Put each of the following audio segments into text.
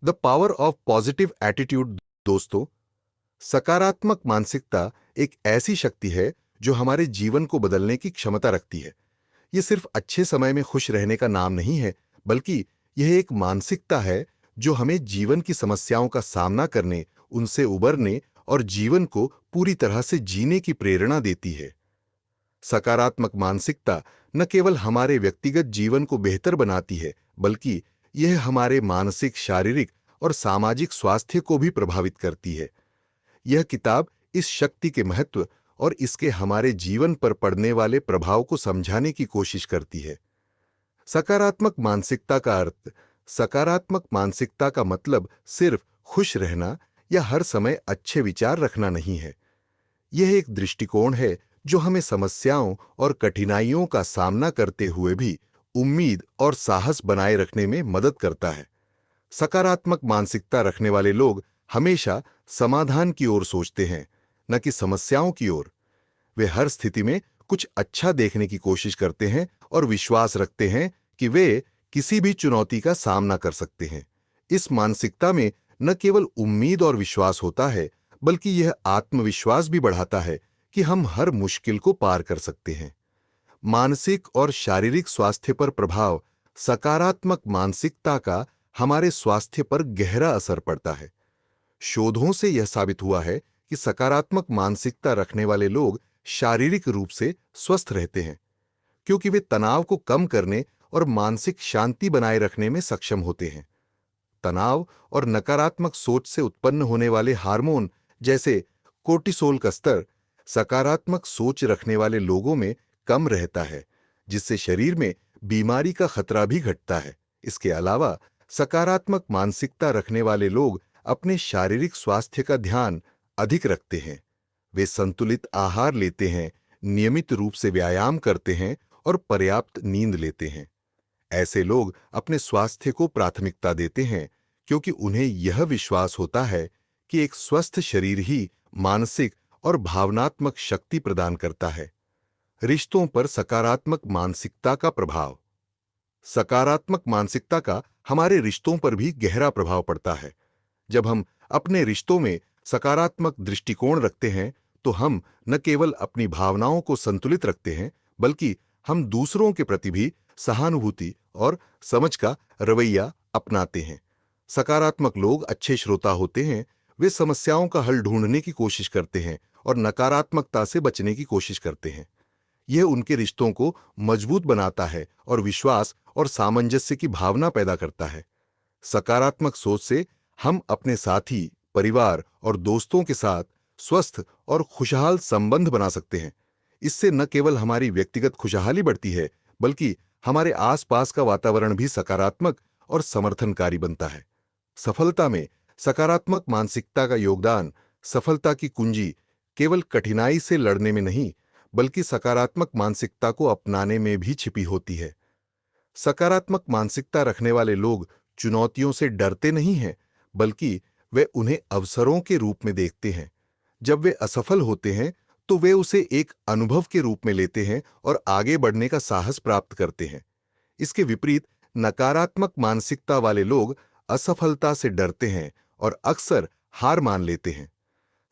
The power of positive attitude. दोस्तों, सकारात्मक मानसिकता एक ऐसी शक्ति है जो हमारे जीवन को बदलने की क्षमता रखती है। ये सिर्फ अच्छे समय में खुश रहने का नाम नहीं है, बल्कि यह एक मानसिकता है जो हमें जीवन की समस्याओं का सामना करने, उनसे उबरने और जीवन को पूरी तरह से जीने की प्रेरणा देती है। सकारात्मक मानसिकता न केवल हमारे व्यक्तिगत जीवन को बेहतर बनाती है, बल्कि यह हमारे मानसिक, शारीरिक और सामाजिक स्वास्थ्य को भी प्रभावित करती है। यह किताब इस शक्ति के महत्व और इसके हमारे जीवन पर पड़ने वाले प्रभाव को समझाने की कोशिश करती है। सकारात्मक मानसिकता का अर्थ, सकारात्मक मानसिकता का मतलब सिर्फ खुश रहना या हर समय अच्छे विचार रखना नहीं है। यह एक दृष्टिकोण है जो हमें समस्याओं और कठिनाइयों का सामना करते हुए भी उम्मीद और साहस बनाए रखने में मदद करता है। सकारात्मक मानसिकता रखने वाले लोग हमेशा समाधान की ओर सोचते हैं, न कि समस्याओं की ओर। वे हर स्थिति में कुछ अच्छा देखने की कोशिश करते हैं और विश्वास रखते हैं कि वे किसी भी चुनौती का सामना कर सकते हैं। इस मानसिकता में न केवल उम्मीद और विश्वास होता है, बल्कि यह आत्मविश्वास भी बढ़ाता है कि हम हर मुश्किल को पार कर सकते हैं। मानसिक और शारीरिक स्वास्थ्य पर प्रभाव। सकारात्मक मानसिकता का हमारे स्वास्थ्य पर गहरा असर पड़ता है। शोधों से यह साबित हुआ है कि सकारात्मक मानसिकता रखने वाले लोग शारीरिक रूप से स्वस्थ रहते हैं, क्योंकि वे तनाव को कम करने और मानसिक शांति बनाए रखने में सक्षम होते हैं। तनाव और नकारात्मक सोच से उत्पन्न होने वाले हार्मोन जैसे कोर्टिसोल का स्तर सकारात्मक सोच रखने वाले लोगों में कम रहता है, जिससे शरीर में बीमारी का खतरा भी घटता है। इसके अलावा सकारात्मक मानसिकता रखने वाले लोग अपने शारीरिक स्वास्थ्य का ध्यान अधिक रखते हैं। वे संतुलित आहार लेते हैं, नियमित रूप से व्यायाम करते हैं और पर्याप्त नींद लेते हैं। ऐसे लोग अपने स्वास्थ्य को प्राथमिकता देते हैं, क्योंकि उन्हें यह विश्वास होता है कि एक स्वस्थ शरीर ही मानसिक और भावनात्मक शक्ति प्रदान करता है। रिश्तों पर सकारात्मक मानसिकता का प्रभाव। सकारात्मक मानसिकता का हमारे रिश्तों पर भी गहरा प्रभाव पड़ता है। जब हम अपने रिश्तों में सकारात्मक दृष्टिकोण रखते हैं, तो हम न केवल अपनी भावनाओं को संतुलित रखते हैं, बल्कि हम दूसरों के प्रति भी सहानुभूति और समझ का रवैया अपनाते हैं। सकारात्मक लोग अच्छे श्रोता होते हैं। वे समस्याओं का हल ढूंढने की कोशिश करते हैं और नकारात्मकता से बचने की कोशिश करते हैं। यह उनके रिश्तों को मजबूत बनाता है और विश्वास और सामंजस्य की भावना पैदा करता है। सकारात्मक सोच से हम अपने साथी, परिवार और दोस्तों के साथ स्वस्थ और खुशहाल संबंध बना सकते हैं। इससे न केवल हमारी व्यक्तिगत खुशहाली बढ़ती है, बल्कि हमारे आसपास का वातावरण भी सकारात्मक और समर्थनकारी बनता है। सफलता में सकारात्मक मानसिकता का योगदान। सफलता की कुंजी केवल कठिनाई से लड़ने में नहीं, बल्कि सकारात्मक मानसिकता को अपनाने में भी छिपी होती है। सकारात्मक मानसिकता रखने वाले लोग चुनौतियों से डरते नहीं हैं, बल्कि वे उन्हें अवसरों के रूप में देखते हैं। जब वे असफल होते हैं, तो वे उसे एक अनुभव के रूप में लेते हैं और आगे बढ़ने का साहस प्राप्त करते हैं। इसके विपरीत नकारात्मक मानसिकता वाले लोग असफलता से डरते हैं और अक्सर हार मान लेते हैं।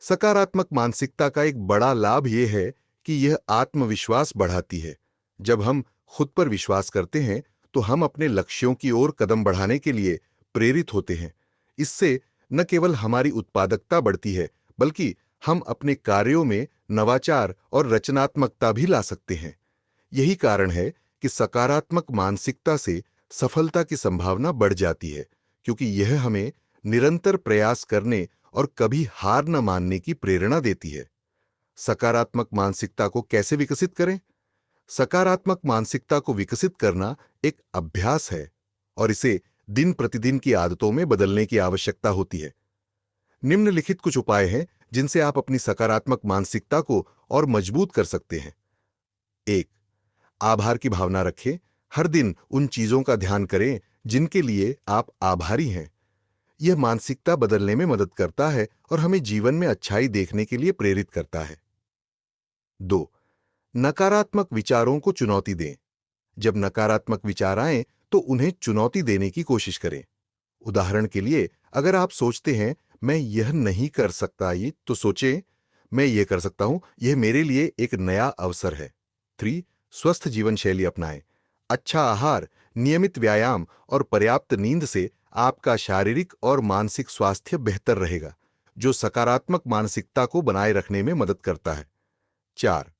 सकारात्मक मानसिकता का एक बड़ा लाभ यह है कि यह आत्मविश्वास बढ़ाती है। जब हम खुद पर विश्वास करते हैं, तो हम अपने लक्ष्यों की ओर कदम बढ़ाने के लिए प्रेरित होते हैं। इससे न केवल हमारी उत्पादकता बढ़ती है, बल्कि हम अपने कार्यों में नवाचार और रचनात्मकता भी ला सकते हैं। यही कारण है कि सकारात्मक मानसिकता से सफलता की संभावना बढ़ जाती है, क्योंकि यह हमें निरंतर प्रयास करने और कभी हार न मानने की प्रेरणा देती है। सकारात्मक मानसिकता को कैसे विकसित करें? सकारात्मक मानसिकता को विकसित करना एक अभ्यास है और इसे दिन प्रतिदिन की आदतों में बदलने की आवश्यकता होती है। निम्नलिखित कुछ उपाय हैं जिनसे आप अपनी सकारात्मक मानसिकता को और मजबूत कर सकते हैं। 1. आभार की भावना रखें। हर दिन उन चीजों का ध्यान करें जिनके लिए आप आभारी हैं। यह मानसिकता बदलने में मदद करता है और हमें जीवन में अच्छाई देखने के लिए प्रेरित करता है। 2. नकारात्मक विचारों को चुनौती दें। जब नकारात्मक विचार आएं, तो उन्हें चुनौती देने की कोशिश करें। उदाहरण के लिए, अगर आप सोचते हैं मैं यह नहीं कर सकता, ये तो सोचें मैं ये कर सकता हूं, यह मेरे लिए एक नया अवसर है। 3. स्वस्थ जीवन शैली अपनाएं। अच्छा आहार, नियमित व्यायाम और पर्याप्त नींद से आपका शारीरिक और मानसिक स्वास्थ्य बेहतर रहेगा, जो सकारात्मक मानसिकता को बनाए रखने में मदद करता है। 4.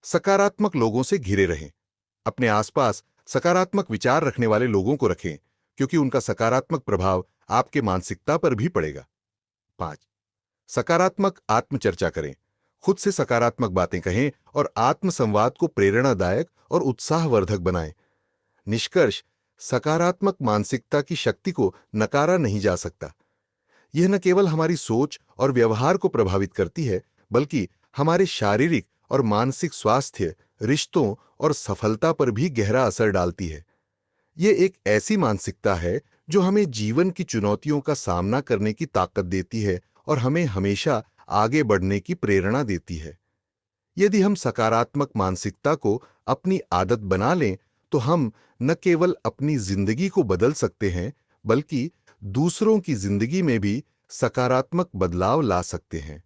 सकारात्मक लोगों से घिरे रहें। अपने आसपास सकारात्मक विचार रखने वाले लोगों को रखें, क्योंकि उनका सकारात्मक प्रभाव आपके मानसिकता पर भी पड़ेगा। 5. सकारात्मक आत्मचर्चा करें। खुद से सकारात्मक बातें कहें और आत्मसंवाद को प्रेरणादायक और उत्साहवर्धक बनाएं। निष्कर्ष, सकारात्मक मानसिकता की शक्ति को नकारा नहीं जा सकता। यह न केवल हमारी सोच और व्यवहार को प्रभावित करती है, बल्कि हमारे शारीरिक और मानसिक स्वास्थ्य, रिश्तों और सफलता पर भी गहरा असर डालती है। यह एक ऐसी मानसिकता है जो हमें जीवन की चुनौतियों का सामना करने की ताकत देती है और हमें हमेशा आगे बढ़ने की प्रेरणा देती है। यदि हम सकारात्मक मानसिकता को अपनी आदत बना लें, तो हम न केवल अपनी जिंदगी को बदल सकते हैं, बल्कि दूसरों की जिंदगी में भी सकारात्मक बदलाव ला सकते हैं।